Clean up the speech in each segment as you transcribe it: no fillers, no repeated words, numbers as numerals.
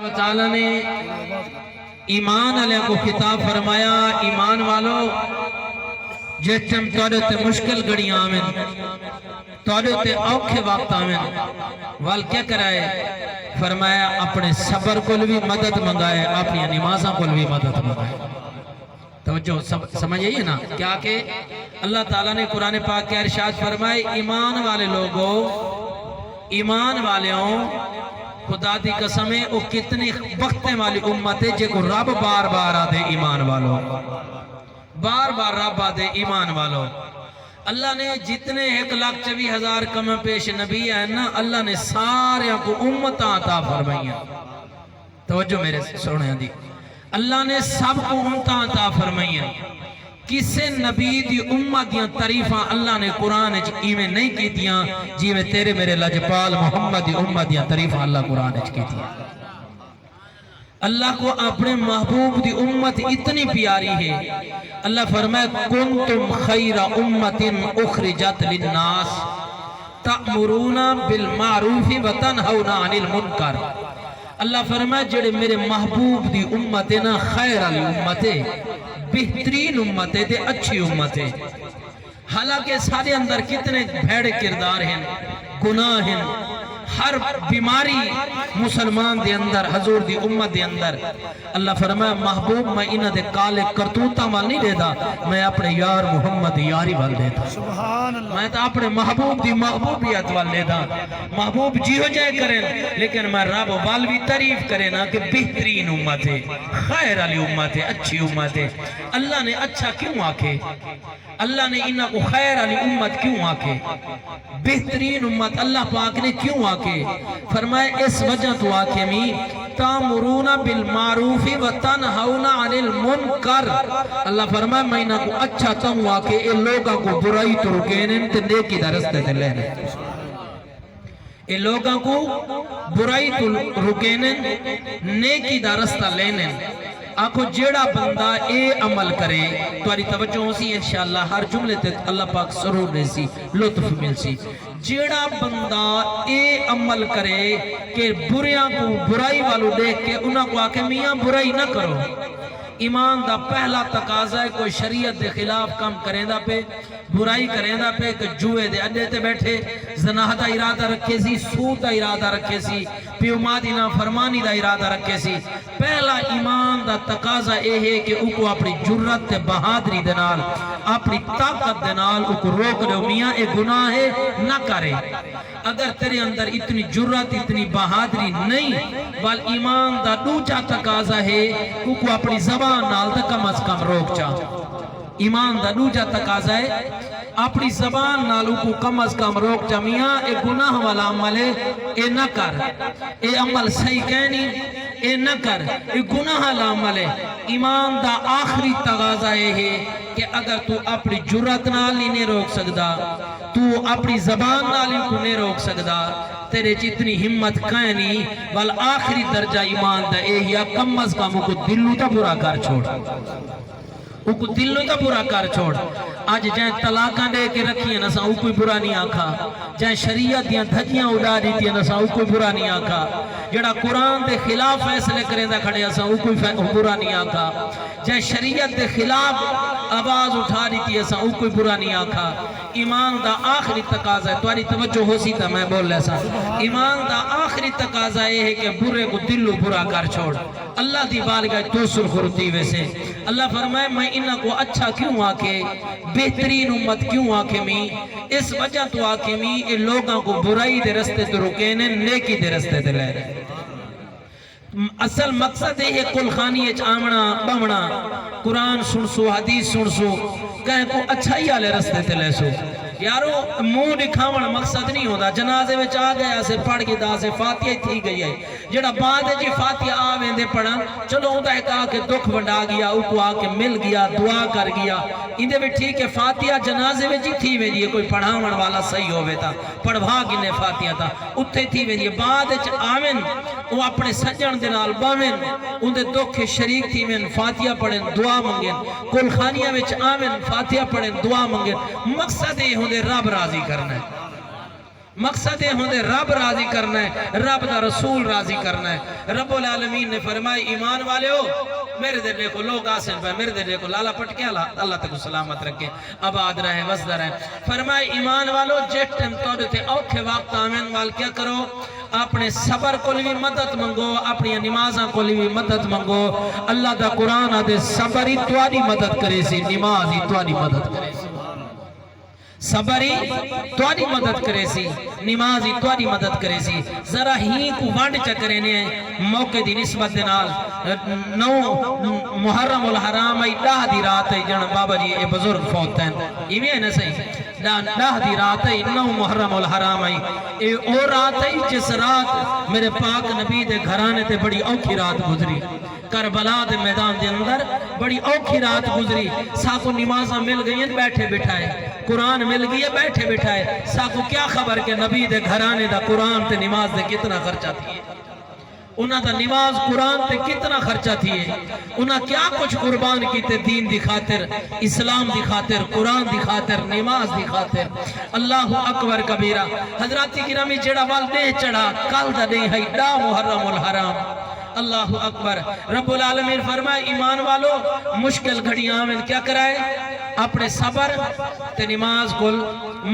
تعالیٰ نے ایمان علیہ کو خطاب فرمایا، ایمان والو جس ٹائم توڑے تے مشکل گھڑیاں آمین، توڑے تے اوکھے وقت آمین، وال کیا کرائے؟ فرمایا اپنے صبر کو بھی مدد منگائے، اپنی نمازاں کو بھی مدد منگائے۔ توجہ سمجھ آئیے نا کیا کہ اللہ تعالیٰ نے قرآن پاک کے ارشاد فرمائے، ایمان والے لوگوں، ایمان والیوں، خدا دی قسم ہے وہ کتنی وقتیں والی امت ہے جے کو رب بار بار آدھے ایمان والو، بار بار رب آدھے ایمان والو۔ اللہ نے جتنے 1,24,000 کم پیش نبی ہیں نا، اللہ نے سارے کو امتاں عطا فرمائیاں۔ توجہ میرے سونے دی، اللہ نے سب کو امتاں عطا فرمائیاں۔ کسے نبی دی امت دیاں تعریفاں اللہ نے قرآن ایویں نہیں کی دیاں جیویں تیرے میرے لجپال محمد دی امت دیاں تعریفاں اللہ قرآن کی دیاں۔ اللہ کو اپنے محبوب دی امت اتنی پیاری ہے، اللہ فرمائے کنتم خیر امت اخرجت للناس تأمرون بالمعروف وتنہون عن المنکر۔ اللہ فرمائے جڑے میرے محبوب دی امت ہے نا، خیر علی امت ہے، بہترین امت ہے، اچھی امت ہے۔ حالانکہ سارے اندر کتنے بھیڑے کردار ہیں، گناہ ہیں، ہر بیماری مسلمان دے اندر، حضور دی امت دے اندر۔ اللہ فرمایا محبوب میں انہ دے کالے کرتوتہ مال نہیں دے دا، میں اپنے یار محمد یاری وال دے دا، میں تا اپنے محبوب دی محبوبیت وال دے دا۔ محبوب جی ہو جائے کریں لیکن میں رب وال بھی تعریف کریں نا کہ بہترین امت ہے، خیر علی امت ہے، اچھی امت ہے۔ اللہ نے اچھا کیوں آکھے؟ اللہ نے انہ کو خیر علی امت کیوں آکھے؟ بہترین امت اللہ پاک نے کیوں آکھے؟ فرمائے اس وجہ تو آکھے میں تامرون بالمعروف وتنہون عن المنکر۔ اللہ فرمائے میں انہ کو اچھا تم آکھے اے لوگاں کو برائی تو رکینن تے نیکی دا رستے تے لینے، اے لوگاں کو برائی تو رکینن نیکی دا رستہ لینے۔ آنکھو جیڑا بندہ اے عمل کرے تواری توجہ ہو سی انشاءاللہ ہر جملے تے اللہ پاک سرور رہے سی، لطف مل سی۔ جیڑا بندہ اے عمل کرے کہ بریاں کو برائی والو دیکھ کے انہاں کو آکے میاں برائی نہ کرو۔ ایمان دا پہلا تقاضا ہے کوئی شریعت دے خلاف کام کریں دا پہ، برائی کریں دا پہ کہ جوئے دے اڈے تے بیٹھے، زناح دا ارادہ رکھے سی، سود دا ارادہ رکھے سی، پیومادی نا فرمانی دا ارادہ رکھے سی۔ پہلا ایمان دا تقاضا اے ہے کہ او کو اپنی جرت تے بہادری دنال، اپنی طاقت دنال او کو روک لے، میاں اے گناہ ہے نہ کرے۔ اگر تیرے اندر اتنی جرت اتنی بہادری نہیں، بل ایمان دا دوجا تقاضا ہے او کو اپنی زبان نال دا کم از کم روک چاہ۔ ایمان دا دوجا تقاضا ہے اپنی زبان نالو کو کم از کم روک جا، میاں اے گناہ والا عمل ہے اے نہ کر، اے عمل صحیح کہنی اے نہ کر، اے گناہ والا عمل ہے۔ ایمان دا آخری تقاضا یہ ہے کہ اگر تو اپنی جرت نال نہیں روک سکدا، تو اپنی زبان نال کو نہیں روک سکدا، تیرے جتنی ہمت کہنی، بل آخری درجہ ایمان دا اے یا کم از کم کو دلو تا برا کر چھوڑ، او کو دلوں تا برا کر چھوڑ۔ آج جائیں طلاقاں دے کے رکھیں نسا او کوئی برا نہیں آکھا، جائیں شریعت دیاں دھجیاں اڑا دیتی نسا او کوئی برا نہیں آکھا، جڑا قرآن دے خلاف فیصلے کریں دا کھڑے اسا او کوئی برا نہیں آکھا، جائیں شریعت دے خلاف آواز اٹھا دیتی اسا او کوئی برا نہیں آکھا۔ ایمان دا آخری تقاضا ہے، تواری توجہ ہو سی تا میں بول لے سا، ایمان دا آخری تقاضا یہ ہے کہ برے کو دلو برا کر چھوڑ۔ اللہ دی بارگاہ تو سرخورتی ویسے اللہ فرمائے میں انہاں کو اچھا کیوں آکے، بہترین امت کیوں آکے میں، اس وجہ تو آکے میں اے لوگاں کو برائی دے رستے تو رکینے، نیکی دے رستے تے لے رہے۔ اصل مقصد ہے کل خانی اچ آمنا بمنا، قرآن سنسو حدیث سنسو، کہیں کو اچھائی آلے رستے تے لے سو۔ یارو منہ دکھاون مقصد نہیں ہوتا، جنازے وچ آ گیا سے پڑھ کے دا سے فاتحہ تھی گئی ہے، جڑا بعد جی فاتحہ آویں دے پڑھن چلو ہوتا ہے کہا کہ دکھ بڑھا گیا، او کو آ کے مل گیا، دعا کر گیا، اندے بھی ٹھیک ہے فاتحہ جنازے وچ ہی تھی ویندی ہے، کوئی پڑھاون والا صحیح ہوئے تھا، پڑھوا گنے فاتحہ تھا، اتھے تھی ویندی ہے۔ بعد وچ آویں وہ اپنے سجن دے نال باویں، اندے دکھ شریک تھی وین، فاتحہ پڑھیں، دعا منگیں، کل خانیہ وچ آویں، فاتحہ پڑھیں، دعا منگیں، مقصد ہے رب راضی کرنا ہے۔ مقصد یہ ہوندے رب راضی کرنا ہے، رب دا رسول راضی کرنا ہے۔ رب العالمین نے فرمائی ایمان والے ہو میرے دل دیکھو لوگ آسن پہ میرے دل دیکھو لالا پٹکے اللہ تک سلامت رکھے آباد رہے وزدہ رہے۔ فرمائی ایمان والو جیٹ ٹیم توڑے تھے اوکھے وقت آمین وال کیا کرو اپنے صبر کو بھی مدد منگو اپنی نمازاں کو بھی مدد منگو۔ اللہ دا قرآن آدھے صبر ہی تواری مدد کرے سی نماز ہی تواری مدد کرے سی صبر ہی تواری مدد کرے سی نماز ہی تواری مدد کرے سی۔ ذرا ہی کو وانڈ چکرے نے موقع دی نسبت دنال 9 محرم الحرام ای 10 دی رات ہے جن بابا جی اے بزرگ فوت ہیں یہ بھی ہے نا صحیح 10 دی رات ہے 9 محرم الحرام ہے اے او رات ہے جس رات میرے پاک نبی دے گھرانے تے بڑی اوکھی رات گزری کربلا دے میدان دے اندر بڑی اوکھی رات گزری ساکو نمازاں مل گئی ہیں بیٹھے بٹھائے قرآن مل گئی ہے بیٹھے بٹھائے ساکو کیا خبر کہ نبی دے گھرانے دا قرآن تے نماز دے کتنا خرچہ تھی انہاں دا نماز قرآن تے کتنا خرچہ تھی انہاں کیا کچھ قربان کیتے دین دی خاطر اسلام دی خاطر قرآن دی خاطر نماز دی خاطر اللہ اکبر کبیرہ حضرات گرامی جڑا والدے چڑھا کل دا نہیں ہے 10 محرم الحرام اللہ اکبر رب العالمین فرمائے ایمان والو مشکل گھڑیاں آمین کیا کرائے اپنے صبر تے نماز کو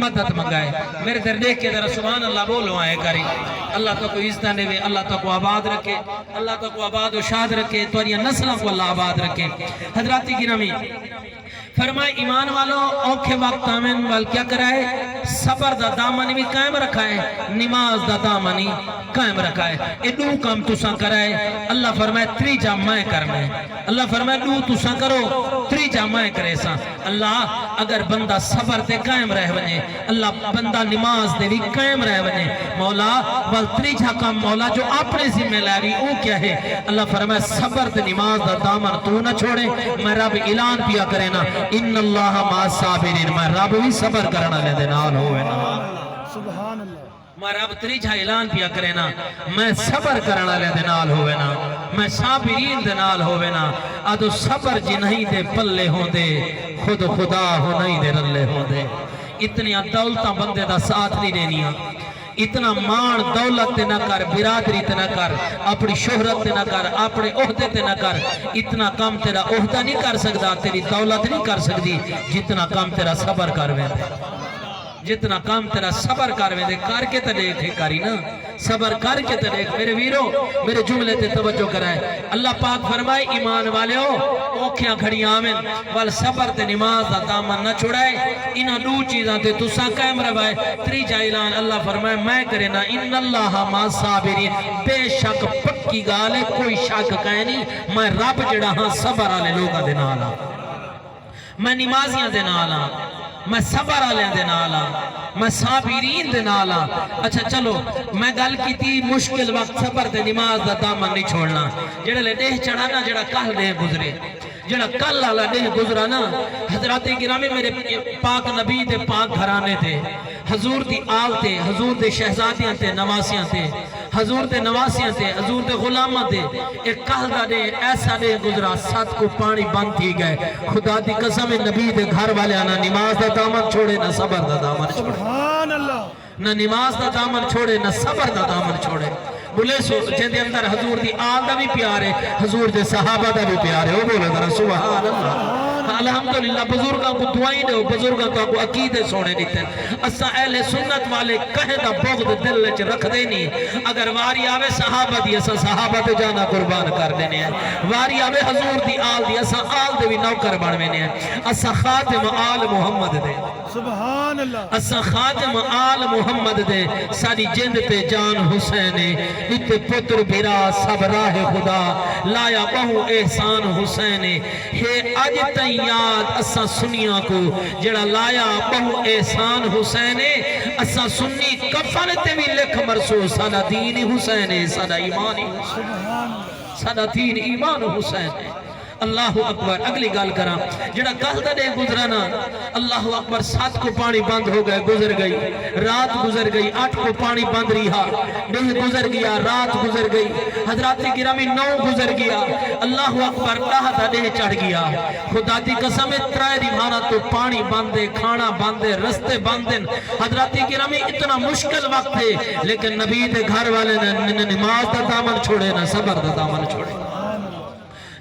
مدد منگائے میرے در دیکھ کے در سبحان اللہ بولو آئے کری اللہ تو کو عزتہ نوے اللہ تو کو آباد رکھے اللہ تو کو آباد و شاد رکھے توری نسلوں کو اللہ آباد رکھے حضرات گرامی فرمائے ایمان والو اوکھے وقت آمین وال کیا کرائے صبر دا دامن بھی قائم رکھا ہے نماز دا دامن قائم رکھا ہے اے دو کام تساں کرائے اللہ فرمائے تری جامعہ کرنا ہے اللہ فرمائے دو تساں کرو تری جامعہ کرے ساں اللہ اگر بندہ صبر تے قائم رہ بنے اللہ بندہ نماز دے بھی قائم رہ بنے مولا وال تری جھاکم مولا جو اپنے ذمہ لاری او کیا ہے اللہ فرمائے صبر تے نماز دا دامن تو نہ چھوڑے میں رب اعلان پیا کرے نا ان اللہ ما صابرین میں رب بھی صبر کرنا لے دینال ہوئے نا سبحان اللہ میں رب تریجھا اعلان پیا کرے نا میں صبر کرنا لے دینال ہوئے نا میں صابرین دینال ہوئے نا آدھو صبر جی نہیں دے پلے ہوں دے خود خدا ہو نہیں دے رلے ہوں دے اتنی دولتاں بندے دا ساتھ نہیں دینیاں اتنا مان دولت تے نہ کر برادری تے نہ کر اپنی شہرت تے نہ کر اپنے عہدے تے نہ کر اتنا کام تیرا عہدہ نہیں کر سکتا تیری دولت نہیں کر سکتی جتنا کام تیرا صبر کر ویندے جتنا کام تیرا صبر کر ویندے کر کے تے دیکھے کاری نا صبر کر کے تے دیکھ میرے ویرو میرے جملے تے توجہ کرائے اللہ پاک فرمائے ایمان والے ہو اوکھیاں کھڑی آمین وال صبر تے نماز دا دامن نہ چھڑائے انہاں دو چیزاں تے تساں قائم روائے تریجا اعلان اللہ فرمائے میں کرے نا ان اللہ ما صابرین بے شک پکی گالے کوئی شک کہے نہیں میں رب جڑا ہاں صبر آلے لوگا دینا آلا میں نمازیاں دینا آلا میں صبر آلیاں دینا آلا میں صابرین دینا آلا اچھا چلو میں گل کی تھی مشکل وقت صبر دے نماز دا دامن نہیں چھوڑنا جڑا لے دیکھ چڑھانا جڑا کل دے گزرے جڑا کل آلا دے گزرانا حضرات گرامی میرے پاک نبی دے پاک گھرانے تھے حضور دی آل تھے حضور دے شہزادیاں تھے نواسیاں تھے حضور دے نواسیاں تھے حضور دے غلامہ تھے ایک کہدہ دے ایسا دے گزرا ساتھ کو پانی بند تھی گئے خدا دی قسم نبی دے گھر والے آنا نماز دا دامن چھوڑے نہ صبر دا دامن چھوڑے سبحان اللہ نہ نماز دا دامن چھوڑے نہ صبر دا دامن چھوڑے بولے سو جن دے اندر حضور دی آل دا بھی پیار ہے حضور دے صحابہ دا بھی پیار ہے وہ بولے ذرا سبحان اللہ الحمدللہ بزرگاں کو دعائیں دے بزرگاں کو عقیدے سونے دیتے اسا اہل سنت والے کہیں دا بغض دل لچ رکھ دے نہیں اگر واری آوے صحابہ دی اسا صحابہ تے جانا قربان کر دینے ہیں واری آوے حضور دی آل دی اسا آل دے بھی نوکر بڑھوینے ہیں اسا خاتم آل محمد دے سبحان اللہ اسا خاتم آل محمد دے ساری جند تے جان حسین اتے پتر بھیرا سب راہ خدا لایا بہو احسان حسین ہے آج تیاد اسا سنیاں کو جڑا لایا بہو احسان حسین اسا سنی کفن تے بھی لکھ مرسو سادہ دین حسین سادہ ایمان حسین سادہ دین ایمان حسین اللہ اکبر اگلی گال کرا جڑا کل دا دے گزرانا اللہ اکبر 7 کو پانی بند ہو گئے گزر گئی رات گزر گئی 8 کو پانی بند رہا دن گزر گیا رات گزر گئی حضرات گرامی 9 گزر گیا اللہ اکبر 10 دا دے چڑھ گیا خدا دی قسم ترائے دیوانا تو پانی بندے کھانا بندے رستے بندن حضرات گرامی اتنا مشکل وقت ہے لیکن نبی دے گھر والے نے نماز دا دامن چھوڑے نہ صبر دا دامن چھوڑے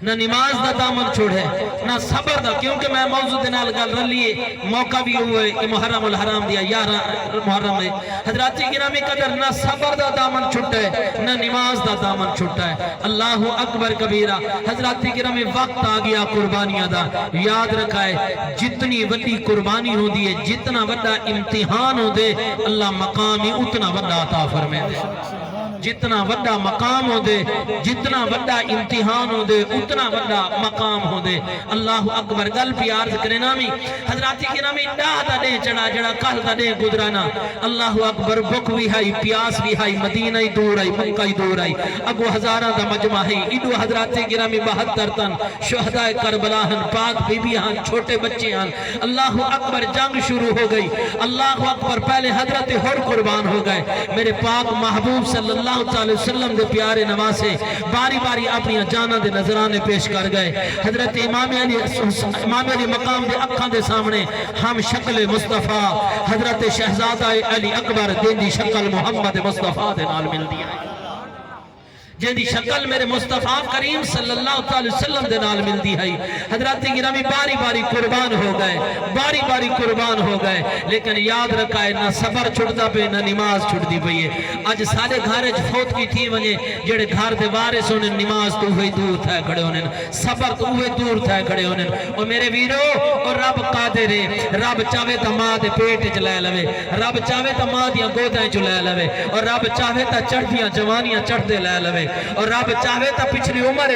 نہ نماز دا دامن چھوڑے نہ صبر دا کیونکہ میں موضوع دنال گل رلیے موقع بھی ہوئے کہ محرم الحرام دیا 11 محرم ہے حضرات گرامی قدر نہ صبر دا دامن چھوٹا ہے نہ نماز دا دامن چھوٹا ہے اللہ اکبر کبیرہ حضرات گرامی وقت آ گیا قربانیاں دا یاد رکھائے جتنی وڈی قربانی ہو دیئے جتنا وڈا امتحان ہو دے اللہ مقامی اتنا وڈا عطا فرمائے دے جتنا وڈا مقام ہو دے جتنا وڈا امتحان ہو دے اتنا وڈا مقام ہو دے اللہ اکبر گل بھی عرض کرے نامی حضرات گرامی ڈاہ دا دے چڑھا جڑا کل دا دے گزرانا اللہ اکبر بک بھی ہائی پیاس بھی ہائی مدینہ ہی دور آئی مکہ ہی دور آئی اگو ہزارہ دا مجمع ہی ایڈو حضرات گرامی 72 تن شہداء کربلا ہن پاک بی بی ہن چھوٹے بچے ہن اللہ اکبر جنگ شروع ہو گئی اللہ اکبر پہلے حضرت ہر قربان ہو گئے میرے پاک محبوب صلی اللہ علیہ وسلم دے پیارے نواسے باری باری اپنی جانہ دے نظرانے پیش کر گئے حضرت امام علی مقام دے اکھاں دے سامنے ہم شکل مصطفیٰ حضرت شہزادہ علی اکبر دین دی شکل محمد مصطفیٰ دے نال مل دیا ہے جن دی شکل میرے مصطفیٰ کریم صلی اللہ علیہ وسلم دے نال مل دی ہے حضرات گرامی باری باری قربان ہو گئے باری باری قربان ہو گئے لیکن یاد رکھائے نہ صبر چھڑتا پہ نہ نماز چھڑ دی پہ آج سارے گھارے فوت کی تھی ونجے جڑے گھار دے وارث ہونے نماز تو ہوئی دور تھا کھڑے ہونے صبر تو ہوئی دور تھا کھڑے ہونے اور میرے ویرو اور رب قادر ہے رب چاہے تا ماں دے پیٹ چلائے لوے رب چاہے تا ماں دیاں گودائیں چلائے لوے اور رب چاہے تا چڑھدیاں جوانیاں چڑھ دے لائے لوے اور رب چاہے تا پچھلی عمر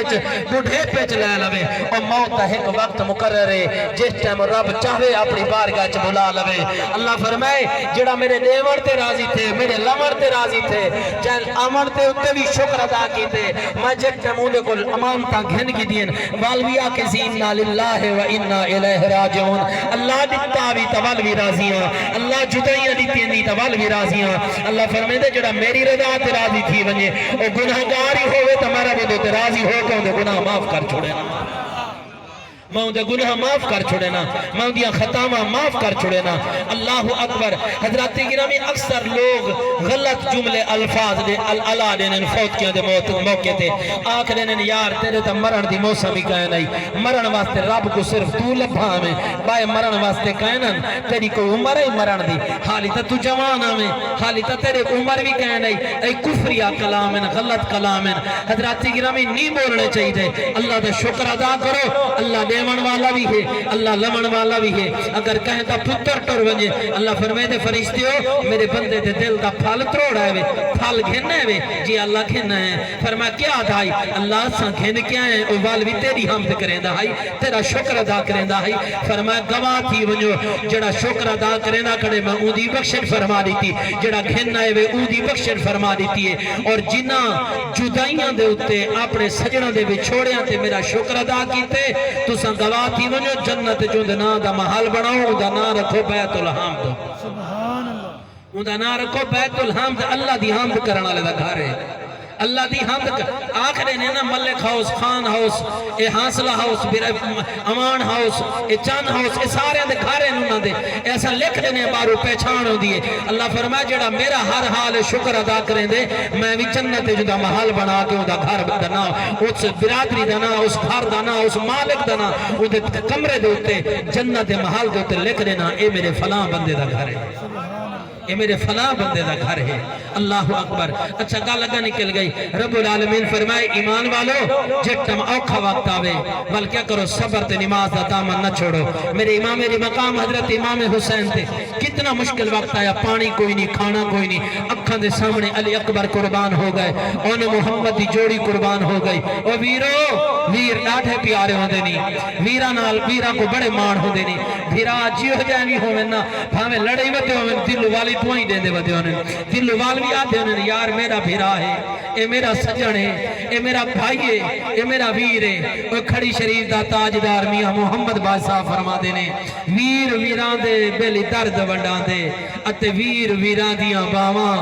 بڑھے پہ چلائے لوے اور موت ایک وقت مقرر ہے جس ٹائم رب چاہے اپنی بارگاہ چ بلا لوے اللہ فرمائے جڑا میرے دیور تے راضی تھے میرے لمر تے راضی تھے جن امر تے اتے بھی شکر ادا کی تھے میں جس ٹائم انہیں کو امانتا گھن کی دین والویا کے زیننا للہ و انا الیہ راجعون اللہ دیتا بھی تولوی راضیاں اللہ جدائیاں دیتی ہیں تولوی راضیاں اللہ فرمائے دے جڑا میری رضا تے راضی تھی ونجے اور گناہگاری ہوئے تو میرا بھی دو راضی ہو کے انہیں گناہ معاف کر چھوڑے نا میں انہیں گناہ معاف کر چھوڑے نا میں انہیں خطامہ معاف کر چھوڑے نا اللہ اکبر حضرات گرامی اکثر لوگ غلط جملے الفاظ دے اللہ دینے فوت کیا دے موقع تے آنکھ دینے یار تیرے تا مرن دی موسم ہی کہے نہیں مرن واسطے رب کو صرف تو لبھا میں بائے مرن واسطے کہنا تیری کوئی عمر ہی مرن دی حالی تا تو جوانا میں حالی تا تیرے عمر بھی کہے نہیں اے کفریہ کلام غلط کلام حضرات گرامی نہیں بولنے چاہیے دے اللہ دا شکر ادا کرو اللہ دے من والا بھی ہے اللہ لمن والا بھی ہے اگر کہیں تا پتر ٹر ونجے اللہ فرمائے دے فرشتے ہو میرے بندے دے دل دا پھل تروڑا ہے پھل گھننے ہے جی اللہ گھننا ہے فرمایا کیا دھائی اللہ سا گھن کیا ہے او والوی تیری حمد کریں دا ہے تیرا شکر ادا کریں دا ہے فرمایا گواہ تھی ونجو جڑا شکر ادا کریں دا کڑے میں اون دی بخشن فرما دیتی جڑا گھننا ہے اون دی بخشن فرما دیتی ہے اور جنہ جدائیاں دے اتے اپنے سجنہ دے بچھوڑیاں تے میرا شکر ادا کیتے تو سن گواہ تھی ونجو جنت جو دنا دا محل بناؤ دا نا رکھو بیت الحمد سبحان اللہ دا نا رکھو بیت الحمد اللہ دی حمد کرنا لے دا گھر ہے اللہ دی حمد آخرے نے نا ملک ہاؤس خان ہاؤس اے حاصلہ ہاؤس امان ہاؤس اے چان ہاؤس اے سارے دے گھارے نونا دے ایسا لکھ دینے بارو پہچان ہو دیئے اللہ فرمائے جڑا میرا ہر حال شکر ادا کریں دے میں بھی جنت جدا محل بنا کے دا گھر دنا اس برادری دنا اس گھر دنا اس مالک دنا اس کمرے دے ہوتے جنت محل دے ہوتے لکھ دینا اے میرے فلاں بندے دا گھر ہے یہ میرے فلاں بندے دا گھر ہے اللہ اکبر اچھا گا لگا نکل گئی رب العالمین فرمائے ایمان والو جٹم اوکھا وقت آوے بل کیا کرو صبر تے نماز دا دامن نہ چھوڑو میرے امام میری مقام حضرت امام حسین تے کتنا مشکل وقت آیا پانی کوئی نہیں کھانا کوئی نہیں اکھاں دے سامنے علی اکبر قربان ہو گئے ان محمد دی جوڑی قربان ہو گئی او ویرو ویر ڈاٹھے پیارے ہوں دے نہیں ویرا کو بڑے مان ہوں دے نہیں بھیرا جی ہو جائے نہیں ہوئے نا بھامے لڑے ہوئے دل والی والی ٹوائیں دے دے ودے ہونے دل والوی آدھے ہونے یار میرا بھیرا ہے اے میرا سجن ہے اے میرا بھائی ہے اے میرا ویر ہے وہ کھڑی شریف دا تاجدار میاں محمد بادشاہ فرما دینے ویر ویران دے بیلی درد ونڈان دے اتے ویر ویران دیاں باواں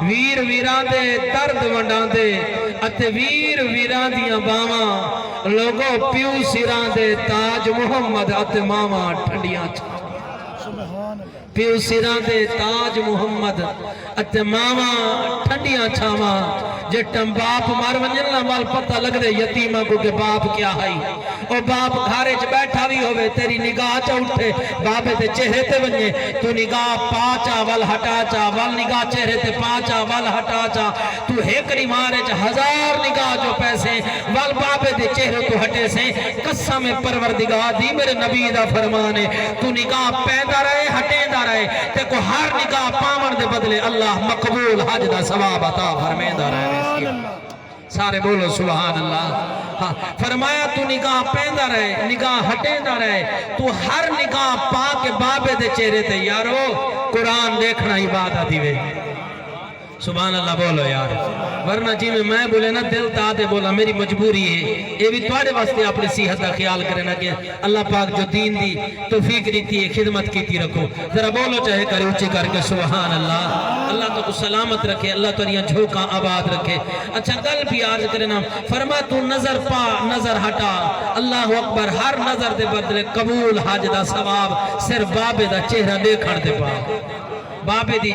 ویر ویران دے درد ونڈان دے اتے ویر ویران دیاں باواں لوگوں پیو سیران دے تاج محمد اتے ماما ٹھنڈیاں پیو سیران دے تاج محمد اتے ماما ٹھنڈیاں چھاواں جٹم باپ مار ونجلنا مال پتہ لگ دے یتیمہ کو کہ باپ کیا ہے او باپ گھارے چ بیٹھا بھی ہوئے تیری نگاہ چا اٹھے باپے تے چہرے تے ونجے تو نگاہ پاچا ول ہٹا چا ول نگاہ چہرے تے پاچا ول ہٹا چا تو ہیکری مارے چا ہزار نگاہ جو پیسے ول باپے تے چہرے تو ہٹے سے قسم پروردگار دی میرے نبی دا فرمانے تو نگاہ پیدا رہے ہٹے دا رہے تے کو ہر نگاہ پامن دے بدلے اللہ مقبول حج دا ثواب عطا فرمیندہ رہے سارے بولو سبحان اللہ ہاں فرمایا تو نگاہ پیندہ رہے نگاہ ہٹیندہ رہے تو ہر نگاہ پا کے بابے دے چہرے تے یارو قرآن دیکھنا عبادت دیوے سبحان اللہ بولو یار ورنہ جی میں بولے نا دل تا دے بولا میری مجبوری ہے یہ بھی توڑے واسطے اپنی صحت کا خیال کرنا کہ اللہ پاک جو دین دی توفیق دیتی ہے خدمت کیتی رکھو ذرا بولو چاہے کرے اچھی کر کے سبحان اللہ اللہ تو سلامت رکھے اللہ تو یہ جھوکا آباد رکھے اچھا گل بھی عرض کرنا فرما تو نظر پا نظر ہٹا اللہ اکبر ہر نظر دے بدلے قبول حج دا ثواب صرف بابے دا چہرہ دیکھن دے پا بابے دی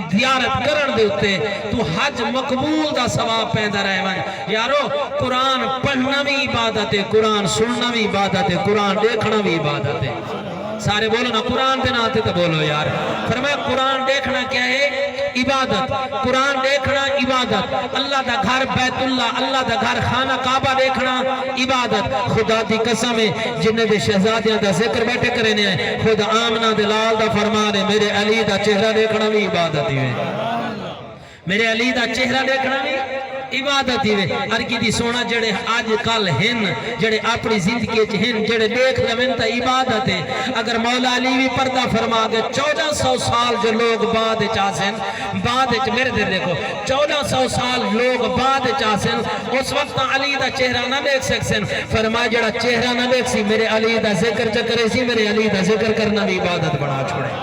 زیارت کرن دے اتے تو حج مقبول دا ثواب پیدا رہے من یارو قرآن پڑھنا بھی عبادت ہے قرآن سننا بھی عبادت ہے قرآن دیکھنا بھی عبادت ہے سارے بولو نا قرآن دے ناتے تو بولو یار فرمایا قرآن دیکھنا کیا ہے عبادت قرآن دیکھنا عبادت اللہ دا گھر بیت اللہ اللہ دا گھر خانہ کعبہ دیکھنا عبادت خدا دی قسم ہے جنہیں دے شہزادیاں دا ذکر بیٹھے کرنے ہیں خود آمنہ دے لال دا فرمانے میرے علی دا چہرہ دیکھنا بھی عبادت ہے میرے علی دا چہرہ دیکھنا بھی عبادت ہی وے ارکی دی سونا جڑے آج کل ہن جڑے اپنی زندگی ہن جڑے دیکھ لمن تا عبادت ہے اگر مولا علی بھی پردہ فرما گے 1400 سال جو لوگ بعد چاسن بعد میرے دل دیکھو 1400 سال لوگ بعد چاسن اس وقت علی دا چہرہ نہ دیکھ سکسن فرما جڑا چہرہ نہ دیکھ سی میرے علی دا ذکر چکرے سی میرے علی دا ذکر کرنا بھی عبادت بنا چھوڑے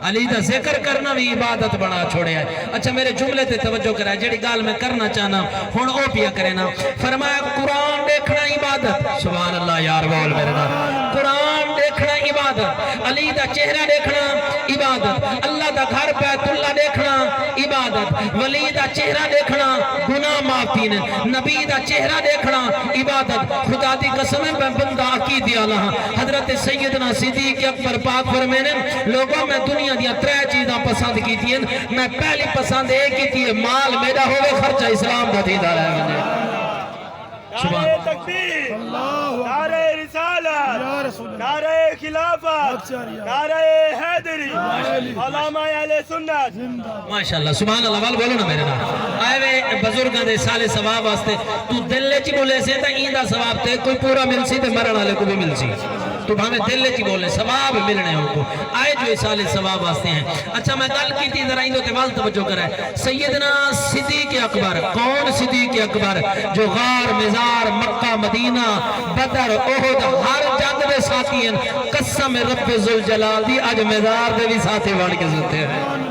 علی دا ذکر کرنا بھی عبادت بنا چھوڑے ہے اچھا میرے جملے تے توجہ کرا ہے جڑی گال میں کرنا چاہنا ہون او پیا کرنا فرمایا قرآن دیکھنا عبادت سبحان اللہ یار بول میرے نا قرآن دیکھنا عبادت علی دا چہرہ دیکھنا عبادت اللہ دا گھر بیت اللہ دیکھنا عبادت ولی دا چہرہ دیکھنا گناہ معافی نے نبی دا چہرہ دیکھنا عبادت خدا دی قسم میں بندہ عقیدی اللہ حضرت سیدنا صدیق اکبر پاک فرمینے لوگوں میں دنیا دیا 3 چیزاں پسند کی تھی میں پہلی پسند ایک کی تھی مال میرا ہوئے خرچہ اسلام دا دیدہ رہے مجھے نعرہ تکبیر نعرہ رسالت نعرہ خلافت نعرہ حیدری علامہ اہل سنت ماشاءاللہ سبحان اللہ وال بولو نا میرے نا آئے وے بزرگاں دے سالے ثواب واسطے تو دل لے چی بولے سے تا ایندہ ثواب تے کوئی پورا مل سی تے مرن والے کو بھی مل سی تو ہمیں دل لے چی بولے ثواب ملنے ہوں کو آئے جو سالے ثواب واسطے ہیں اچھا میں گل کی تھی ذرا ایندو تے وال توجہ کرے سیدنا صدیق اکبر کون صدیق اکبر جو غار مزار مکہ مدینہ بدر احد ہر جنگ دے ساتھی ہیں قسم رب ذوالجلال دی آج مزار دے بھی ساتھی بڑھ کے ستے ہیں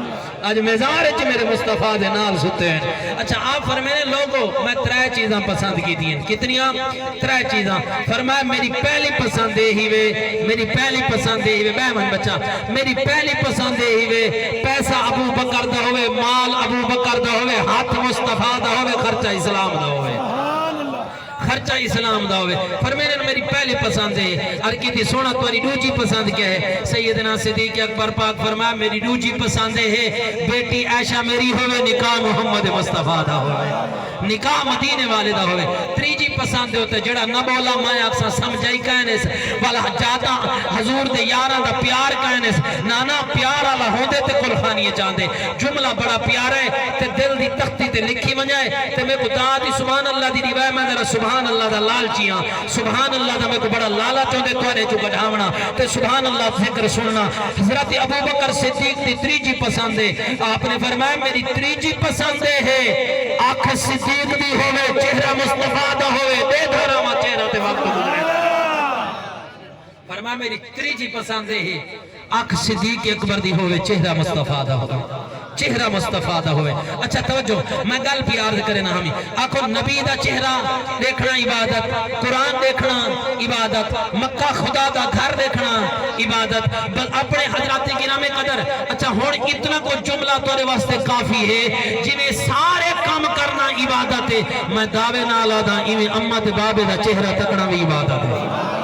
آج مزار چ میرے مصطفیٰ دے نال ستے ہیں اچھا آپ فرمائے لوگوں میں 3 چیزاں پسند کی تھی ہیں کتنیاں 3 چیزاں فرمائے میری پہلی پسند ہی وے میری پہلی پسند ہی وے بہمن بچہ میری پہلی پسند ہی وے پیسہ ابو بکر دا ہوئے مال ابو بکر دا ہوئے ہاتھ مصطفیٰ دا ہوئے خرچہ اسلام دا ہوئے خرچہ اسلام دا ہوئے فرمینے میری پہلی پسند ہے ارکی تھی سونا تواری دوجی پسند کیا ہے سیدنا صدیق اکبر پاک فرمایا میری دوجی پسند ہے بیٹی عائشہ میری ہوئے نکاح محمد مصطفیٰ دا ہوئے نکاح مدینے والے دا ہوئے تریجی پسند ہوتے جڑا نہ بولا میں اکسا سمجھائی کہنے سے والا جاتا حضور دے یاران دا پیار کہنے سے نانا پیار آلہ ہوندے تے کل خانیے چاندے جملہ بڑا پیار ہے تے دل دی تختی تے لکھی منجائے تے میں بتا دی سبحان اللہ دی روایت میں ذرا سبحان سبحان اللہ دا لالچیاں سبحان اللہ دا میں کو بڑا لالا چوندے توارے جو گڑھاونا تے سبحان اللہ ذکر سننا حضرت ابو بکر صدیق دی تریجی پسند ہے آپ نے فرمایا میری تریجی پسند ہے آنکھ صدیق دی ہوئے چہرہ مصطفیٰ دا ہوئے دے دھارا ماں چہرہ تے وقت گزرے فرمایا میری تریجی پسند ہے آنکھ صدیق اکبر دی ہوئے چہرہ مصطفیٰ دا ہوئے چہرہ مصطفیٰ دا ہوئے اچھا توجہ میں گل بھی عرض کرنا ہمیں آنکھو نبی دا چہرہ دیکھنا عبادت قرآن دیکھنا عبادت مکہ خدا دا گھر دیکھنا عبادت اپنے حضرات گرام قدر اچھا ہون اتنا کو جملہ توڑے واسطے کافی ہے جنہیں سارے کام کرنا عبادت ہے میں دعوے نالا دا ایویں امت بابے دا چہرہ تکنا بھی عبادت ہے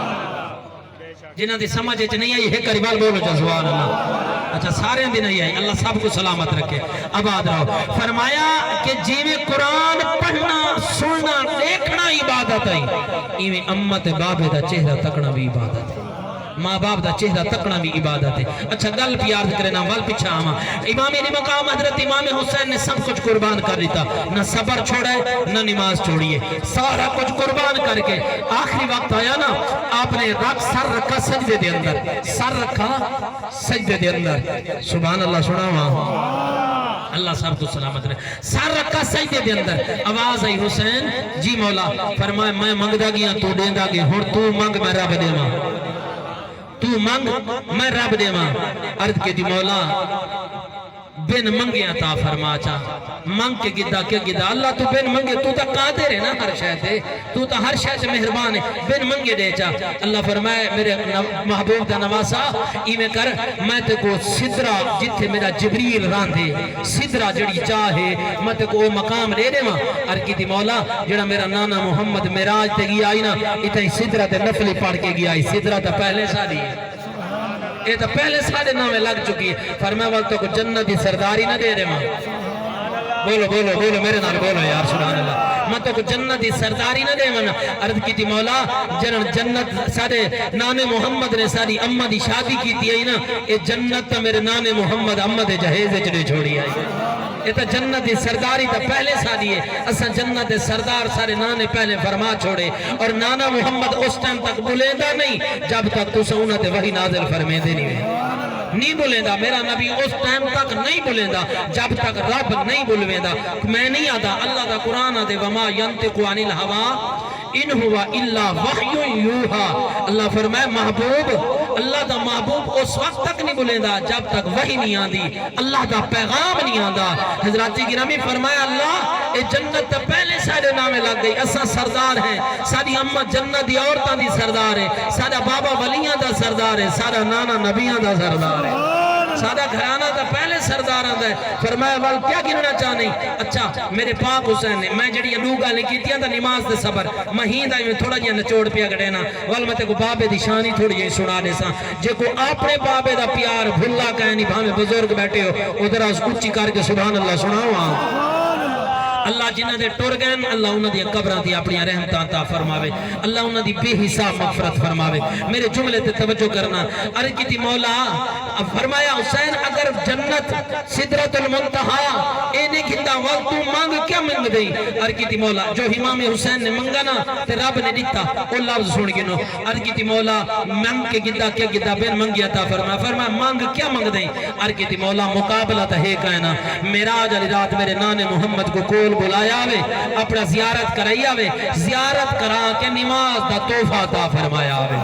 جنہ دی سمجھے چ نہیں آئی ہے قریبال بولو جا سبحان اللہ اچھا سارے دی نہیں آئی اللہ سب کو سلامت رکھے آباد رہو فرمایا کہ جیویں قرآن پڑھنا سننا دیکھنا عبادت ہے ایویں امت بابے دا چہرہ تکنا بھی عبادت ہے ماں باپ دا چہرہ تکنا بھی عبادت ہے اچھا گل بھی عرض کرنا وال پیچھا آما امام مقام حضرت امام حسین نے سب کچھ قربان کر دیتا نہ صبر چھوڑے نہ نماز چھوڑیے سارا کچھ قربان کر کے آخری وقت آیا نا آپ نے سر رکھا سجدے دے اندر سر رکھا سجدے دے اندر سبحان اللہ سنا وہاں اللہ سب کو سلامت رہے سر رکھا سجدے دے اندر آواز آئی حسین جی مولا فرمائے میں منگ دا گیا تو دین دا گیا ہون تو منگ میں رب دے ماں تو منگ میں رب دے ماں عرض کے دی مولا بین منگے عطا فرما چا منگ کے گدہ کیا گدہ اللہ تو بین منگے تو تا قادر ہے نا ہر شاید ہے تو تا ہر شاید سے مہربان ہے بین منگے دے چا اللہ فرمائے میرے محبوب دا نواسا ایمیں کر میں تے کو صدرہ جتھے میرا جبریل راندھے صدرہ جڑی چاہے میں تے کو مقام لے دے ماں ارکی دی مولا جڑا میرا نانا محمد میراج تے گیا آئی نا اتنی صدرہ تے نفلی پڑھ کے گیا آئی صدرہ تا پہلے سالی ہے یہ تو پہلے سارے نامے لگ چکی ہے فرمائے والتوں کو جنت دی سرداری نہ دے رہے ماں بولو بولو بولو میرے نال بولو یار سبحان اللہ میں تو کو جنت دی سرداری نہ دے ماں عرض کی تھی مولا جنت سارے نانے محمد نے ساری امہ دی شادی کی تھی آئی نا یہ جنت تا میرے نانے محمد امہ دے جہیزے چلے چھوڑی آئی یہ تو جنت دی سرداری تا پہلے ساری ہے اساں جنت دی سردار سارے نانے پہلے فرما چھوڑے اور نانا محمد اس ٹائم تک بلیندہ نہیں جب تک تو سونت وحی نازل فرمے دے نہیں بلیندہ میرا نبی اس ٹائم تک نہیں بلیندہ جب تک رب نہیں بلویندہ میں نہیں آدھا اللہ دا قرآن دے وما ینتقو عن الہوا ان ہوا الا وحی یوہا اللہ فرمائے محبوب اللہ دا محبوب اس وقت تک نہیں بلیندہ جب تک وحی نہیں آدھی اللہ دا پیغام نہیں آدھا حضرات گرامی فرمایا اللہ اے جنت تا پہلے سارے نامے لگ گئی اسا سردار ہیں ساری امہ جنت دی عورتاں دی سردار ہے سارا بابا ولیاں دا سردار ہے سارا نانا نبیاں دا سردار ہے سادہ گھرانہ تا پہلے سردار آندہ ہے فرمایا وال کیا گننا چاہنے اچھا میرے پاک حسین نے میں جڑی لوگا لکھی تھی تا نماز دے صبر مہین دا تھوڑا جیا نچوڑ پیا گڑینا وال میں تے کو بابے دی شانی تھوڑی جی سنا دے ساں جے کو اپنے بابے دا پیار بھلا کہنی بھامے بزرگ بیٹھے ہو ادھر آج اچھی کر کے سبحان اللہ سناؤ آن اللہ جنہ دے ٹور گئے اللہ انہ دی قبران دی اپنی رحمتاں تا فرماوے اللہ انہ دی بے حساب مغفرت فرماوے میرے جملے تے توجہ کرنا عرض کی تھی مولا فرمایا حسین اگر جنت صدرت المنتہا اینے گھندہ وقت تو مانگ کیا منگ دیں عرض کی تھی مولا جو امام حسین نے منگا نا تے رب نے دیتا وہ لفظ سن گنو عرض کی تھی مولا منگ کے گھندہ کیا گھندہ بین منگیا تا فرمایا مانگ کیا منگ دیں عرض کی تھی مولا مقابلہ تا ہے کہنا میراج علی رات میرے نانے محمد کو کول بلایا آوے اپنا زیارت کرائی آوے زیارت کرا کے نماز دا توفہ تا فرمایا آوے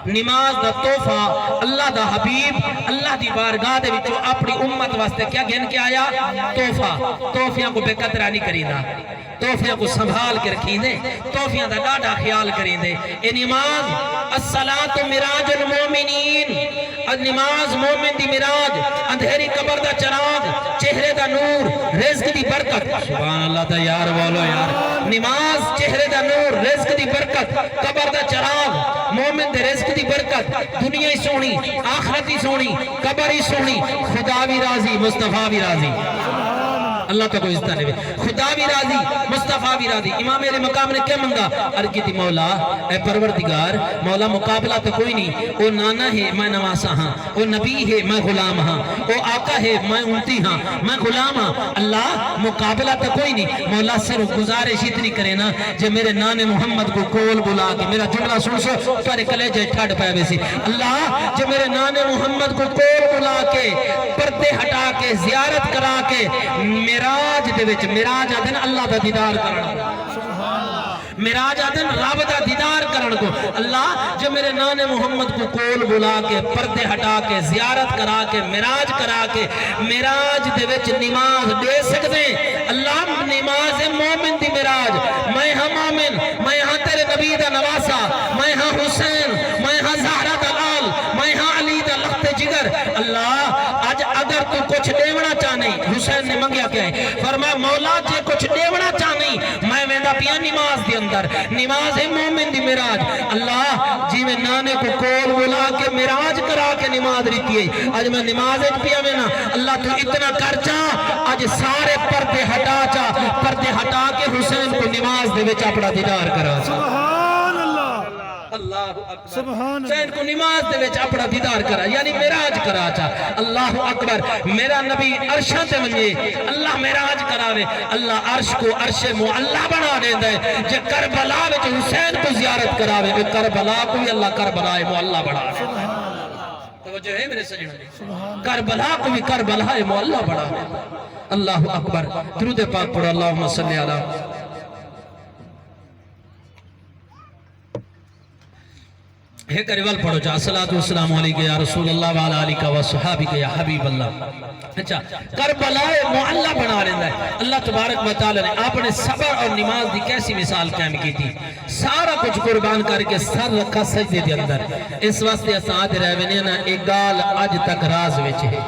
نماز دا توفہ اللہ دا حبیب اللہ دی بارگاہ دے وچوں اپنی امت واسطے کیا گھن کے آیا توفہ توفیاں کو بے قدرہ نہیں کرینا توفیاں کو سنبھال کے رکھیں دے توفیاں دا ڈاڈا خیال کریں دے اے نماز الصلاة مراج المومنین نماز مومن دی مراج اندھیری قبر دا چراغ چہرے دا نور رزق دی برکت سبحان اللہ دا یار بولو یار نماز چہرے دا نور رزق دی برکت قبر دا چراغ مومن دے رزق دی برکت دنیا ہی سونی آخرت ہی سونی قبر ہی سونی خدا بھی راضی مصطفیٰ بھی راضی اللہ تو کوئی عزت نہیں خدا بھی راضی مصطفیٰ بھی راضی امام علی مقام نے کیا منگا عرض کی تھی مولا اے پروردگار مولا مقابلہ تو کوئی نہیں وہ نانا ہے میں نواسا ہاں وہ نبی ہے میں غلام ہاں وہ آقا ہے میں امتی ہاں میں غلام ہاں اللہ مقابلہ تو کوئی نہیں مولا صرف گزارش اتنی کرے نا جو میرے نان محمد کو کول بلا کے میرا جملہ سن سو پر کلیجے ٹھاڑ پائے ویسی اللہ جو میرے نان محمد کو کول بلا کے پردے ہٹا کے زیارت کرا کے میراج دے وچ میراج آدھن اللہ دا دیدار کرنا میراج آدھن رب دا دیدار کرن کو اللہ جو میرے نان محمد کو کول بلا کے پردے ہٹا کے زیارت کرا کے میراج کرا کے میراج دے وچ نماز دے سکتے اللہ نماز مومن دی میراج میں ہاں مومن میں ہاں تیرے نبی دا نواسا میں ہاں حسین میں ہاں زہرہ دا لال میں ہاں علی دا لخت جگر اللہ آج اگر تو کچھ دیونا چاہنے حسین نے منگیا کیا ہے فرمایا مولا جے کچھ دیونا چاہنے میں ویندہ پیا نماز دی اندر نماز ہے مومن دی میراج اللہ جی میں نانے کو کول بلا کے میراج کرا کے نماز رہتی ہے آج میں نماز ایک پیا میں نا اللہ تو اتنا کر چا آج سارے پردے ہٹا چا پردے ہٹا کے حسین کو نماز دے وچ اپنا دیدار کرا چا سبحان اللہ اللہ اکبر سبحان حسین کو نماز دے وچ اپنا دیدار کرا یعنی میراج کرا چا اللہ اکبر میرا نبی عرشاں تے ونجے اللہ میراج کراوے اللہ عرش کو عرش معلا بنا دیندا ہے جے کربلا وچ حسین کو زیارت کراوے او کربلا کو بھی اللہ کربلا معلا بنا دے توجہ ہے میرے سجنوں کربلا کو بھی کربلا معلا بنا دے اللہ اکبر درود پاک پڑھو اللہم صلی علی ہے کریوال پڑھو جا الصلاۃ والسلام علیکہ یا رسول اللہ وعلی آلہ و صحابہ یا حبیب اللہ اچھا کربلا معلا بنا لینا ہے اللہ تبارک و تعالی نے اپنے صبر اور نماز دی کیسی مثال قائم کی تھی سارا کچھ قربان کر کے سر رکھا سجدے دے اندر اس واسطے اساں آدھے رہ وینے نا ایک گال اج تک راز وچ ہے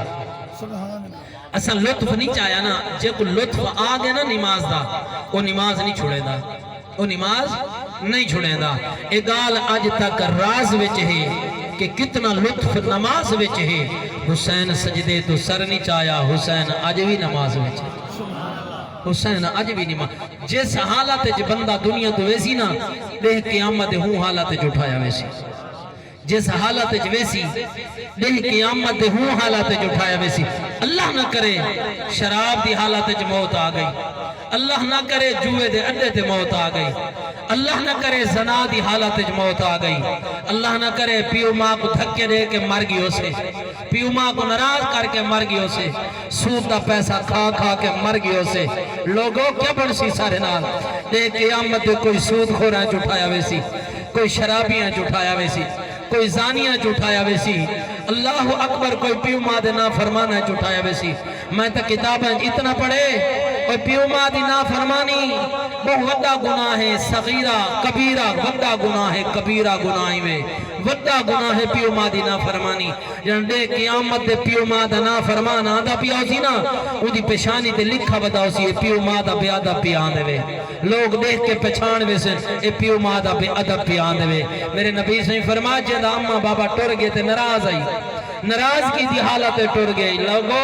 اساں لطف نہیں چاہیا نا جے کو لطف آ گیا نا نماز دا وہ نماز نہیں چھوڑے دا وہ نماز نہیں چھوڑے دا ایک گال اج تک راز وچ ہے کہ کتنا لطف نماز وچ ہے حسین سجدے تو سر نہیں چاہیا حسین اج بھی نماز وچ حسین اج بھی نماز جس حالت جو بندہ دنیا تو ویسی نا دیکھ قیامت ہوں حالت جو اٹھایا ویسی جس حالت جو ویسی دیکھ قیامت ہوں حالت جو اٹھایا ویسی اللہ نہ کرے شراب دی حالت جو موت آ گئی اللہ نہ کرے جوئے دے اڈے تے موت آ گئی اللہ نہ کرے زنا دی حالت جو موت آ گئی اللہ نہ کرے پیو ماں کو دھکے دے کے مر گئی اسے پیو ماں کو ناراض کر کے مر گئی اسے سود دا پیسہ کھا کھا کے مر گئی اسے لوگوں کیا بڑسی سارے نال دے قیامت کوئی سود خورا جھٹایا ویسی کوئی شرابیاں جھٹایا ویسی کوئی زانیاں جھٹایا ویسی اللہ اکبر کوئی پیو ماں دے نافرمانا جھٹایا ویسی میں تا کتابیں اتنا پڑھے اور پیو ماں دی نافرمانی بہت وڈا گناہ ہے صغیرہ کبیرہ وڈا گناہ ہے کبیرہ گناہ میں وڈا گناہ ہے پیو ماں دی نافرمانی جن دے قیامت دے پیو ماں دا نافرمان آدھا پیا اسی نا او دی پیشانی تے لکھا بدا اسی پیو ماں دا بے ادب پیا آندے وے لوگ دیکھ کے پہچان ویسے اے پیو ماں دا بے ادب پیا آندے وے میرے نبی سے فرما جدا اماں بابا ٹر گئے تے ناراض آئی ناراض کی دی حالت ٹر گئی لوگو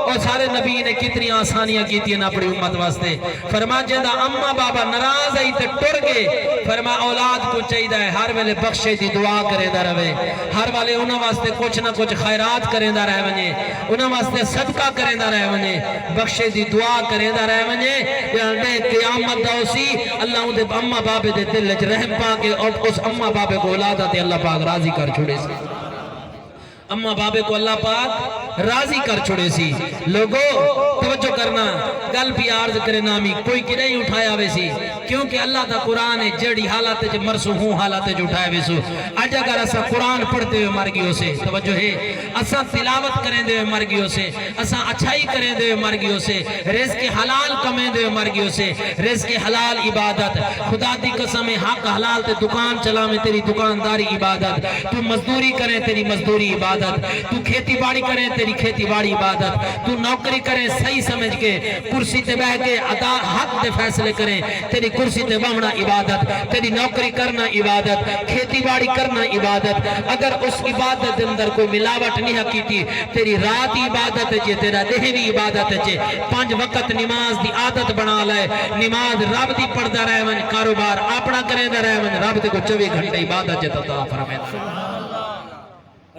اور سارے نبی نے کتنی آسانیاں کی تھی اپنی امت واسطے فرما جدا اماں بابا ناراض آئی تے ٹر گئے فرما اولاد کو چاہیے ہے ہر ویلے بخشے دی دعا کرے دا رہے ہر والے انہاں واسطے کچھ نہ کچھ خیرات کرے دا رہے ونجے انہاں واسطے صدقہ کرے دا رہے ونجے بخشے دی دعا کرے دا رہے ونجے دے قیامت دا اسی اللہ دے اماں بابے دے دل وچ رحم پا کے اور اس اماں بابے کو اولاد تے اللہ پاک راضی کر چھوڑے سی اماں بابے کو اللہ پاک راضی کر چھوڑے سی لوگو توجہ کرنا گل بھی عرض کرے نامی کوئی کی نہیں اٹھایا ویسی کیونکہ اللہ دا قرآن ہے جڑی حالت جو مرسو ہوں حالت جو اٹھایا ویسو آج اگر اسا قرآن پڑھتے ہوئے مر گئے سے توجہ ہے اسا تلاوت کریں دے ہوئے مر گئے سے اسا اچھائی کریں دے ہوئے مر گئے سے رزق حلال کمیں دے ہوئے مر گئے سے رزق حلال عبادت خدا دی قسم حق حلال تے دکان چلا میں تیری دکانداری عبادت تو مزدوری کریں تیری مزدوری عبادت عبادت، تو کھیتی باڑی کرے تیری کھیتی باڑی عبادت، تو نوکری کرے صحیح سمجھ کے کرسی تے بیٹھ کے حق دے فیصلے کریں تیری کرسی تے بہنا عبادت، تیری نوکری کرنا عبادت، کھیتی باڑی کرنا عبادت۔ اگر اس عبادت اندر کوئی ملاوٹ نہیں کیتی تیری رات عبادت ہے، تیرا دہ بھی عبادت ہے، 5 وقت نماز دی عادت بنا لے، نماز رب دی پڑھدا رہے ون، کاروبار اپنا کرے دا رہے ون، رب تے کو 24 گھنٹے عبادت عطا فرمائے،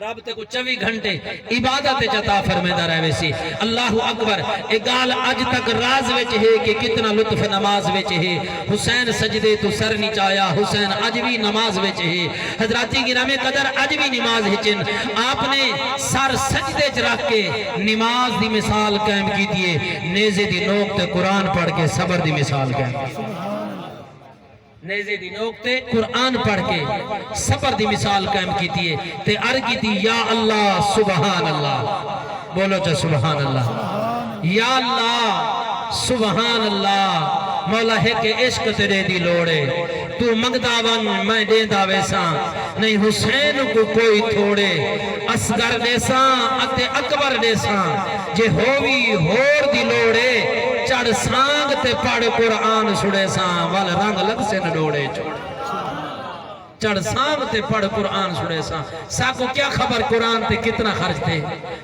رب تے کو 24 گھنٹے عبادت عطا فرمائے رہے سی۔ اللہ اکبر۔ ایک گال اج تک راز وچ ہے کہ کتنا لطف نماز وچ ہے۔ حسین سجدے تو سر نچایا، حسین اج بھی نماز وچ ہے۔ حضراتی گرامی قدر اج بھی نماز ہچن، آپ نے سر سجدے چ رکھ کے نماز دی مثال قائم کی دیئے، نیزے دی نوک تے قرآن پڑھ کے صبر دی مثال قائم کی دیئے، نیزے دی نوک تے قرآن پڑھ کے صبر دی مثال قائم کی دیئے تے عرض کی یا اللہ سبحان اللہ، بولو چا سبحان اللہ، یا اللہ سبحان اللہ، مولا ہے کہ عشق تیرے دی لوڑے، تو منگدا ون میں دے داویساں، نہیں حسین کو کوئی تھوڑے، اصغر دیساں اتے اکبر دیساں، جے ہووی ہور دی لوڑے، چڑھ سانگ تے پڑھ قرآن سڑے ساں، وال رنگ لگ سے نڈوڑے چھوڑے، چڑھ سانگ تے پڑھ قرآن سڑے ساں۔ ساکو کیا خبر قرآن تے کتنا خرچ تھے،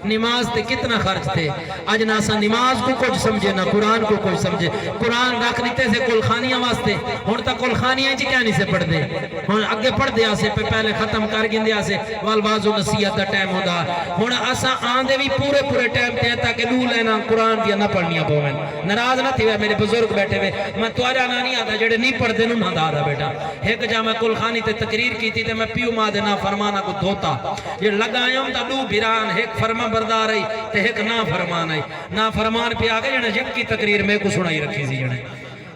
نماز تے کتنا خرچ تھے، آج ناسا نماز کو کچھ سمجھے نہ قرآن کو کچھ سمجھے۔ قرآن رکھ لیتے سے کل خانیاں واسطے، ہون تا کل خانیاں جی کیا نہیں سے پڑھ دے، ہون اگے پڑھ دیا سے پہلے ختم کر گن دیا سے والواز و نصیحت دا ٹائم ہوتا، ہون اسا آندے بھی پورے ٹائم تے تاکہ لو لینا قرآن دیا نہ پڑھنیا پویں، ناراض نہ تھی میرے بزرگ بیٹھے ہوئے، میں توارا نہ نہیں آتا جڑے نہیں پڑھ دے نہ دادا بیٹا، ایک جا میں کل خانی تے تقریر کی تھی تے میں پیو ماں دے نا فرمانا کو دھوتا، یہ لگایوں تا دو بھیران، ایک فرما بردار آئی تے ایک نا فرمان آئی، نا فرمان پہ آگے جنے یک کی تقریر میں کو سنائی رکھی سی جنے،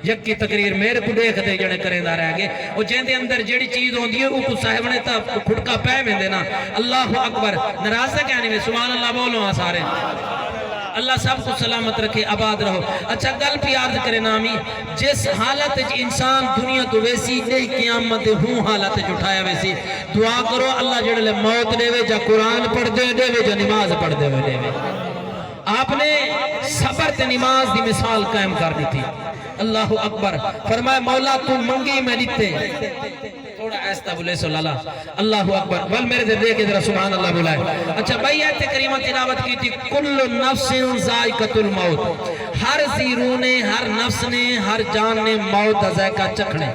یک کی تقریر میرے کو دیکھ دے جنے کریں دا رہ گے، وہ جن دے اندر جیڑی چیز ہوں دیئے وہ کو صاحب نے تا کھڑکا پہ میں دینا، اللہ اکبر، نراز سے کہانی میں سبحان اللہ بولو ہاں سارے، اللہ سب کو سلامت رکھے، آباد رہو۔ اچھا گل پی عرض کرے نامی، جس حالت انسان دنیا تو ویسی نہیں قیامت ہوں حالت اٹھایا ویسی، دعا کرو اللہ جڑلے موت دے وے جا قرآن پڑھ دے وے جا نماز پڑھ دے وے۔ آپ نے صبر تے نماز دی مثال قائم کر دی تھی، اللہ اکبر، فرمائے مولا تو منگی میں دیتے، تھوڑا ایستا بولے صلی اللہ، اللہ اکبر، بل میرے دل دے کے ذرا سبحان اللہ بلائے۔ اچھا بھائی آیت کریمہ تلاوت کی تھی، کل نفس ذائقۃ الموت، ہر زیرو نے، ہر نفس نے، ہر جان نے موت ذائقہ چکھنے،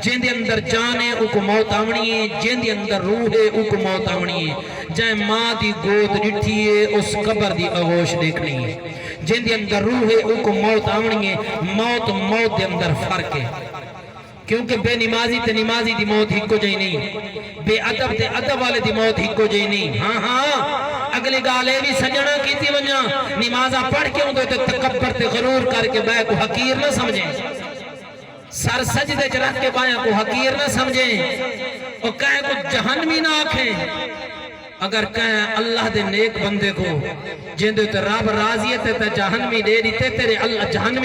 جن دے اندر جان ہے او کو موت آونی ہے، جن دے اندر روح ہے او کو موت آونی ہے، جائے ماں دی گود ڈٹھی ہے اس قبر دی آغوش دیکھنی ہے، جن دے اندر روح ہے او کو موت آونی ہے، موت دے اندر فرق ہے، کیونکہ بے نمازی تے نمازی دی موت ہی کو جائی نہیں، بے ادب تے ادب والے دی موت ہی کو جائی نہیں۔ ہاں اگلی گالے بھی سجنہ کی تھی ونجا، نمازہ پڑھ کے ہوں تو تکبر تے غرور کر کے بے کو حقیر نہ سمجھیں، سر سجدے چرات کے بایا کو حقیر نہ سمجھیں، اور کہیں کو جہنمی نہ آکھیں۔ اگر کہیں اللہ دے نیک بندے کو جن دے تے رب راضیت تے جہنمی دے دیتے تیرے اللہ جہنمی